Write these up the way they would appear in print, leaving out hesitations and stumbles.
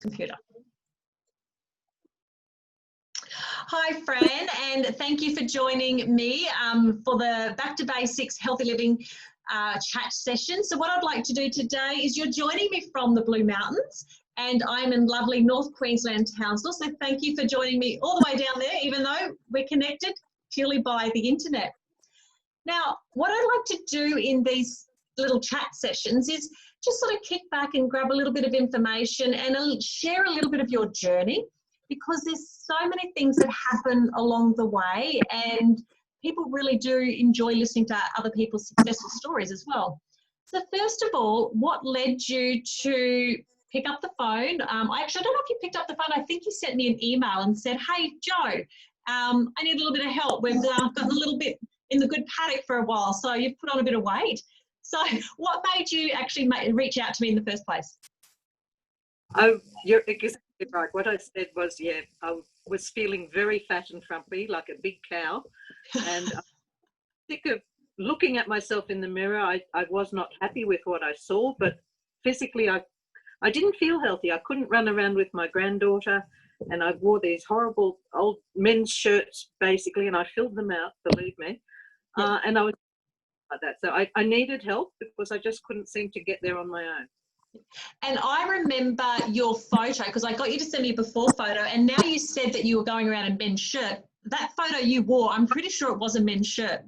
Computer. Hi, Fran, and thank you for joining me for the Back to Basics Healthy Living chat session. So what I'd like to do today is you're joining me from the Blue Mountains, and I'm in lovely North Queensland, Townsville. So thank you for joining me all the way down there, even though we're connected purely by the internet. Now, what I'd like to do in these little chat sessions is just sort of kick back and grab a little bit of information and share a little bit of your journey, because there's so many things that happen along the way, and people really do enjoy listening to other people's successful stories as well. So first of all, what led you to pick up the phone? I don't know if you picked up the phone. I think you sent me an email and said, hey, Joe, I need a little bit of help. We've gotten a little bit in the good paddock for a while, so you've put on a bit of weight. So what made you actually reach out to me in the first place? Oh, you're exactly right. What I said was, yeah, I was feeling very fat and frumpy, like a big cow. And I'm sick of looking at myself in the mirror. I was not happy with what I saw, but physically I didn't feel healthy. I couldn't run around with my granddaughter, and I wore these horrible old men's shirts, basically, and I filled them out, believe me. Yeah. And I was like that. So I needed help because I just couldn't seem to get there on my own. And I remember your photo, because I got you to send me a before photo, and now you said that you were going around in men's shirt. That photo you wore, I'm pretty sure it was a men's shirt.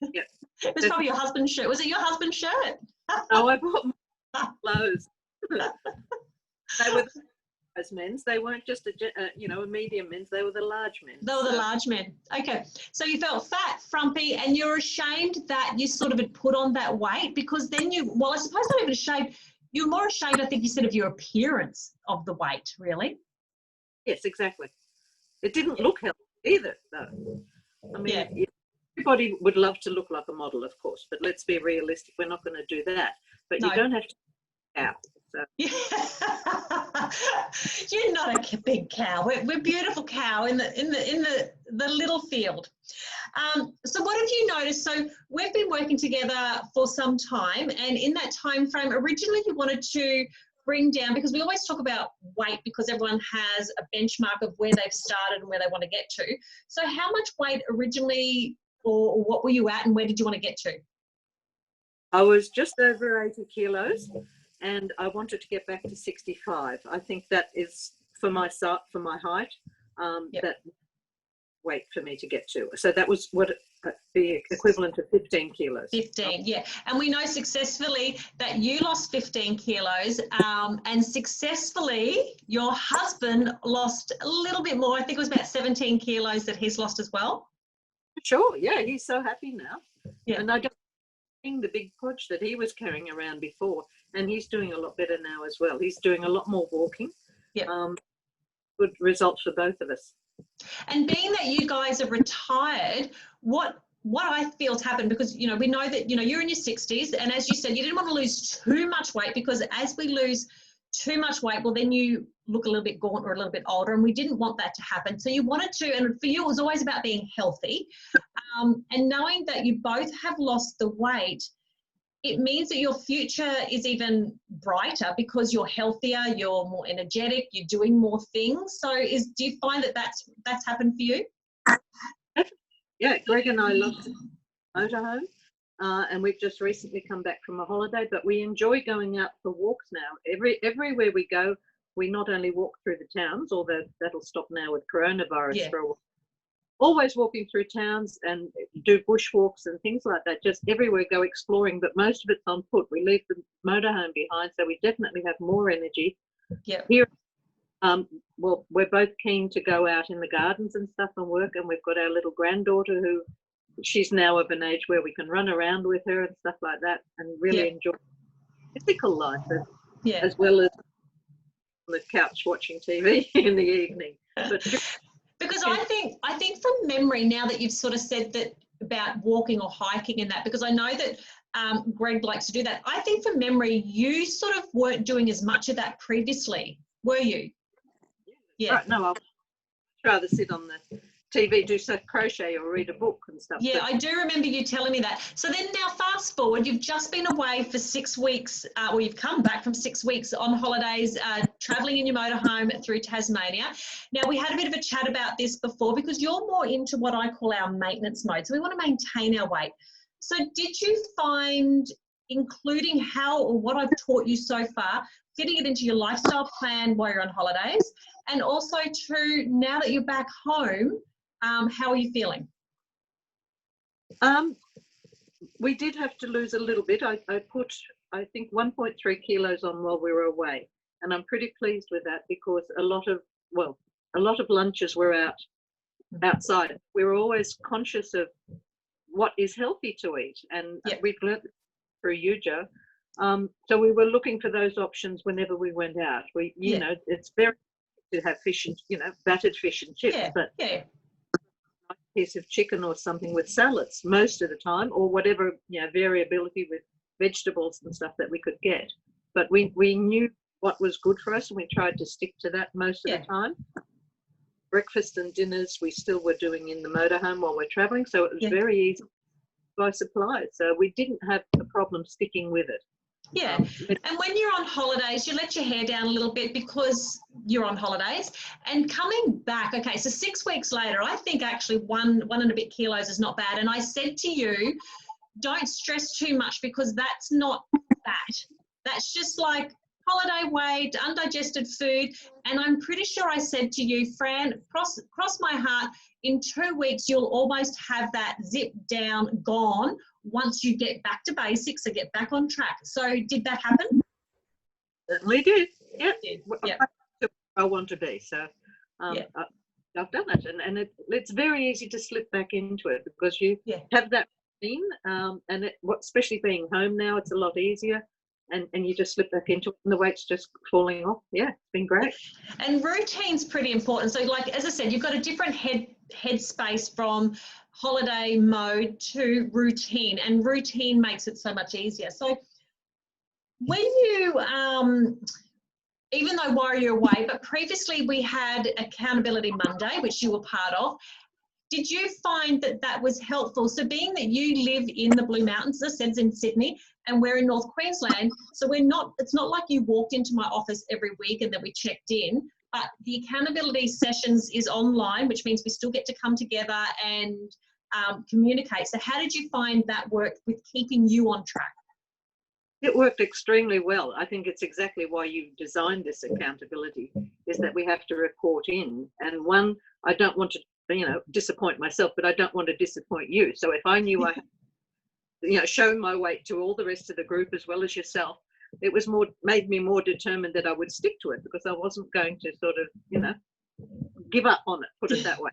Yeah. It was probably your husband's shirt. Was it your husband's shirt? No, I bought my clothes. They were as men's. They weren't just a medium men's. They were the large men. They were the large men. Okay. So you felt fat, frumpy, and you're ashamed that you sort of had put on that weight, because then well, I suppose not even ashamed. You're more ashamed, I think you said, of your appearance of the weight, really. Yes, exactly. It didn't look healthy either, though. I mean, everybody would love to look like a model, of course, but let's be realistic. We're not going to do that. But you don't have to be a cow. So. Yeah. You're not a big cow. We're beautiful cow in the little field. So what have you noticed? So we've been working together for some time, and in that time frame, originally you wanted to bring down, because we always talk about weight because everyone has a benchmark of where they've started and where they want to get to. So how much weight originally, or what were you at, and where did you want to get to? I was just over 80 kilos, and I wanted to get back to 65. I think that is for my height, that weight for me to get to. So that was what the equivalent of 15 kilos. 15, yeah. And we know successfully that you lost 15 kilos, and successfully your husband lost a little bit more. I think it was about 17 kilos that he's lost as well. Sure, yeah, he's so happy now. Yeah. And I don't think the big podge that he was carrying around before, and he's doing a lot better now as well. He's doing a lot more walking. Yeah. Good results for both of us. And being that you guys are retired, what I feel has happened, because, we know that, you're in your 60s, and as you said, you didn't want to lose too much weight, because as we lose too much weight, well, then you look a little bit gaunt or a little bit older, and we didn't want that to happen. So you wanted to, and for you, it was always about being healthy. And knowing that you both have lost the weight, it means that your future is even brighter, because you're healthier, you're more energetic, you're doing more things. So do you find that that's happened for you? Yeah, Greg and I love to motorhome, and we've just recently come back from a holiday, but we enjoy going out for walks now. Everywhere we go, we not only walk through the towns, although that'll stop now with coronavirus for a while. Always walking through towns and do bushwalks and things like that. Just everywhere go exploring, but most of it's on foot. We leave the motorhome behind, so we definitely have more energy. Yeah. Here, well, we're both keen to go out in the gardens and stuff and work, and we've got our little granddaughter who, she's now of an age where we can run around with her and stuff like that, and really enjoy physical life as well as on the couch watching TV in the evening. But because I think from memory, now that you've sort of said that about walking or hiking and that, because I know that Greg likes to do that, I think from memory, you sort of weren't doing as much of that previously, were you? Yeah. Right. No, I'd rather sit on the TV, do some crochet or read a book and stuff. Yeah, I do remember you telling me that. So then now fast forward, you've just been away for 6 weeks, or you've come back from 6 weeks on holidays, travelling in your motorhome through Tasmania. Now, we had a bit of a chat about this before because you're more into what I call our maintenance mode. So we want to maintain our weight. So did you find, including how or what I've taught you so far, fitting it into your lifestyle plan while you're on holidays, and also too, now that you're back home, how are you feeling? We did have to lose a little bit. I put, I think, 1.3 kilos on while we were away, and I'm pretty pleased with that because a lot of lunches were outside. We were always conscious of what is healthy to eat, and we've learned through you, Jo. So we were looking for those options whenever we went out. You know, it's very to have fish and, battered fish and chips, but a piece of chicken or something with salads most of the time, or whatever, variability with vegetables and stuff that we could get. But we knew what was good for us, and we tried to stick to that most of the time. Breakfast and dinners we still were doing in the motorhome while we're traveling, so it was very easy to buy supplies. So we didn't have a problem sticking with it. Yeah, and when you're on holidays, you let your hair down a little bit because you're on holidays. And coming back, okay, so 6 weeks later, I think actually one and a bit kilos is not bad. And I said to you, don't stress too much because that's not fat. That's just like holiday weight, undigested food. And I'm pretty sure I said to you, Fran, cross my heart, in 2 weeks, you'll almost have that zip down gone once you get back to basics and get back on track. So did that happen? Certainly did. Yeah. I want to be. So I've done it. And it's very easy to slip back into it because you have that routine. And especially being home now, it's a lot easier. And you just slip back into it and the weight's just falling off. Yeah, it's been great. And routine's pretty important. So like, as I said, you've got a different headspace from holiday mode to routine, and routine makes it so much easier. So when you, even though while you're away, but previously we had Accountability Monday, which you were part of, did you find that that was helpful? So being that you live in the Blue Mountains, as I said, in Sydney, and we're in North Queensland, so it's not like you walked into my office every week and then we checked in, but the accountability sessions is online, which means we still get to come together and communicate. So how did you find that worked with keeping you on track? It worked extremely well. I think it's exactly why you designed this accountability, is that we have to report in. And one, I don't want to, disappoint myself, but I don't want to disappoint you. So if I knew I had, shown my weight to all the rest of the group as well as yourself, it was made me more determined that I would stick to it because I wasn't going to sort of, give up on it, put it that way.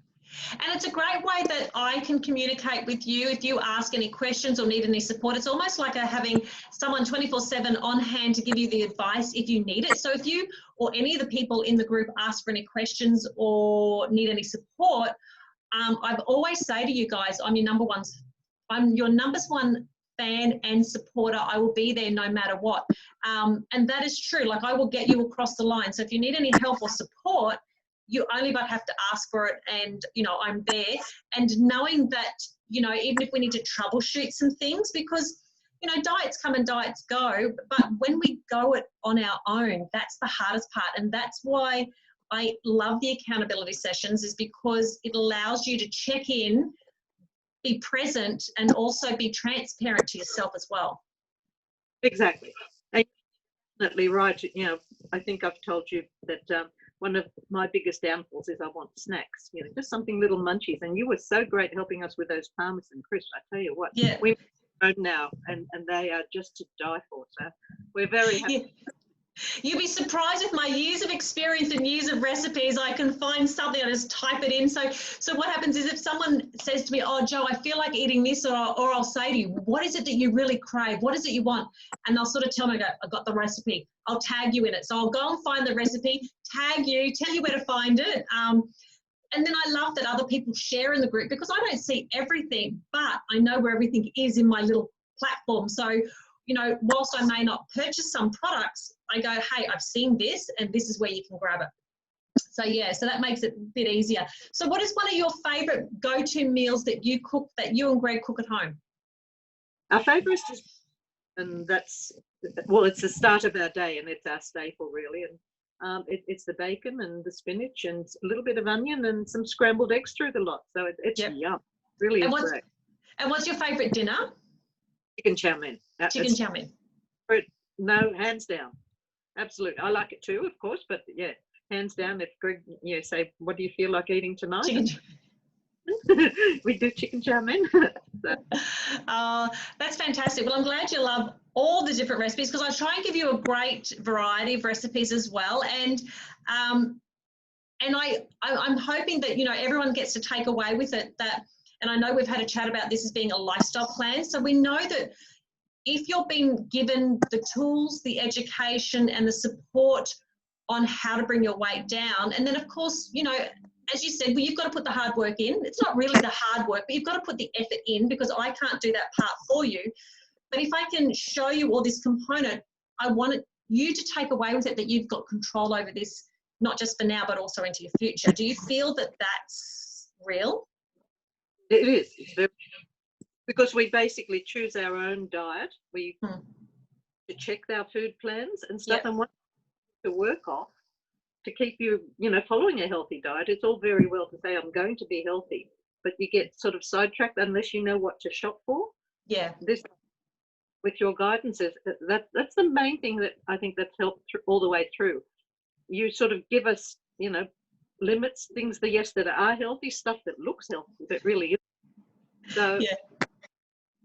And it's a great way that I can communicate with you. If you ask any questions or need any support, it's almost like having someone 24/7 on hand to give you the advice if you need it. So if you or any of the people in the group ask for any questions or need any support, I've always say to you guys, I'm your number one fan and supporter. I will be there no matter what. And that is true. Like, I will get you across the line. So if you need any help or support, you only but have to ask for it, and I'm there. And knowing that even if we need to troubleshoot some things, because diets come and diets go, but when we go it on our own, that's the hardest part. And that's why I love the accountability sessions, is because it allows you to check in, be present, and also be transparent to yourself as well. Exactly. And you're definitely right. I think I've told you that one of my biggest downfalls is I want snacks, just something little munchies. And you were so great helping us with those parmesan crisps. I tell you what, we've grown now, and they are just to die for. So we're very happy. Yeah. You'd be surprised with my years of experience and years of recipes, I can find something, I just type it in. So what happens is if someone says to me, oh, Jo, I feel like eating this, or I'll say to you, what is it that you really crave? What is it you want? And they'll sort of tell me, I got the recipe. I'll tag you in it. So I'll go and find the recipe, tag you, tell you where to find it. And then I love that other people share in the group, because I don't see everything, but I know where everything is in my little platform. So whilst I may not purchase some products, I go, hey, I've seen this, and this is where you can grab it. So yeah, so that makes it a bit easier. So what is one of your favourite go-to meals that you cook, that you and Greg cook at home? Our favourite is, and that's, well, it's the start of our day, and it's our staple really. And it's the bacon and the spinach and a little bit of onion and some scrambled eggs through the lot. So it's yum. Really is great. And what's your favourite dinner? Chicken chow mein. Chicken chow mein. No, hands down. Absolutely. I like it too, of course, but yeah, hands down. If Greg, say, what do you feel like eating tonight? Chicken. We do chicken chow mein. Oh, that's fantastic. Well, I'm glad you love all the different recipes, because I try and give you a great variety of recipes as well. And I'm hoping that, everyone gets to take away with it that, and I know we've had a chat about this as being a lifestyle plan. So we know that if you're being given the tools, the education and the support on how to bring your weight down, and then of course, as you said, well, you've got to put the hard work in. It's not really the hard work, but you've got to put the effort in, because I can't do that part for you. But if I can show you all this component, I want you to take away with it that you've got control over this, not just for now, but also into your future. Do you feel that that's real? It is. It's very, because we basically choose our own diet. We to check our food plans and stuff, and what to work off to keep you, following a healthy diet. It's all very well to say I'm going to be healthy, but you get sort of sidetracked unless you know what to shop for. Yeah. This, with your guidance, that's the main thing that I think that's helped all the way through. You sort of give us, limits, things that are healthy, stuff that looks healthy that really is. So yeah.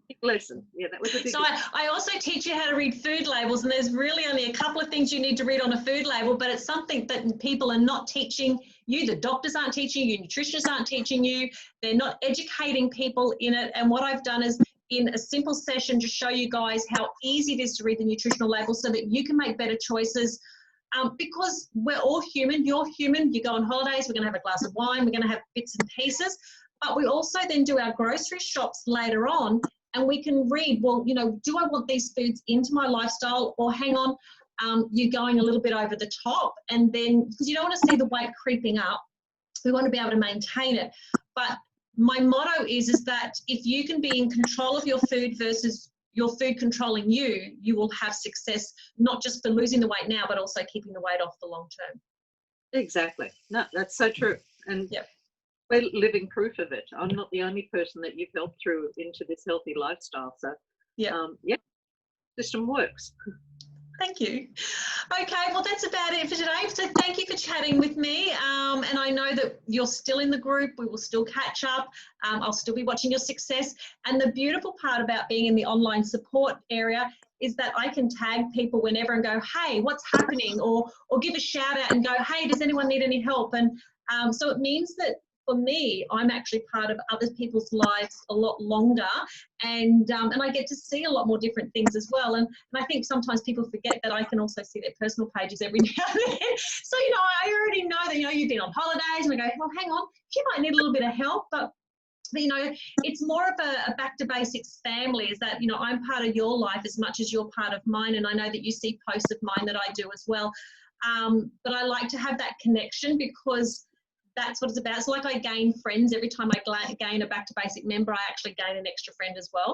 Big lesson. Yeah, that was a big So I also teach you how to read food labels, and there's really only a couple of things you need to read on a food label, but it's something that people are not teaching you. The doctors aren't teaching you, nutritionists aren't teaching you. They're not educating people in it. And what I've done is, in a simple session, just show you guys how easy it is to read the nutritional labels so that you can make better choices. Because we're all human, you're human, you go on holidays, we're going to have a glass of wine, we're going to have bits and pieces, but we also then do our grocery shops later on, and we can read, well, do I want these foods into my lifestyle, or hang on, you're going a little bit over the top, and then, because you don't want to see the weight creeping up, we want to be able to maintain it. But my motto is that if you can be in control of your food versus your food controlling you, you will have success, not just for losing the weight now, but also keeping the weight off the long term. Exactly. No, that's so true. And we're living proof of it. I'm not the only person that you've helped through into this healthy lifestyle. So, system works. Thank you. Okay, well, that's about it for today. So thank you for chatting with me. And I know that you're still in the group. We will still catch up. I'll still be watching your success. And the beautiful part about being in the online support area is that I can tag people whenever and go, hey, what's happening? Or give a shout out and go, hey, does anyone need any help? And so it means that for me, I'm actually part of other people's lives a lot longer, and I get to see a lot more different things as well. And I think sometimes people forget that I can also see their personal pages every now and then. So, I already know that, you've been on holidays, and I go, well, hang on, you might need a little bit of help, but it's more of a back to basics family, is that, I'm part of your life as much as you're part of mine. And I know that you see posts of mine that I do as well. But I like to have that connection, because that's what it's about. It's like I gain friends every time I gain a back to basic member. I actually gain an extra friend as well,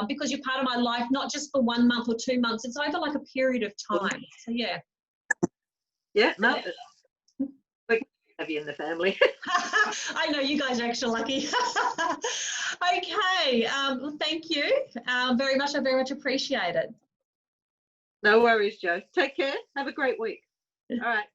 because you're part of my life, not just for 1 month or 2 months. It's over like a period of time. So yeah. Yeah, no, we can have you in the family. I know you guys are extra lucky. Okay, well, thank you very much. I very much appreciate it. No worries, Jo. Take care. Have a great week. All right.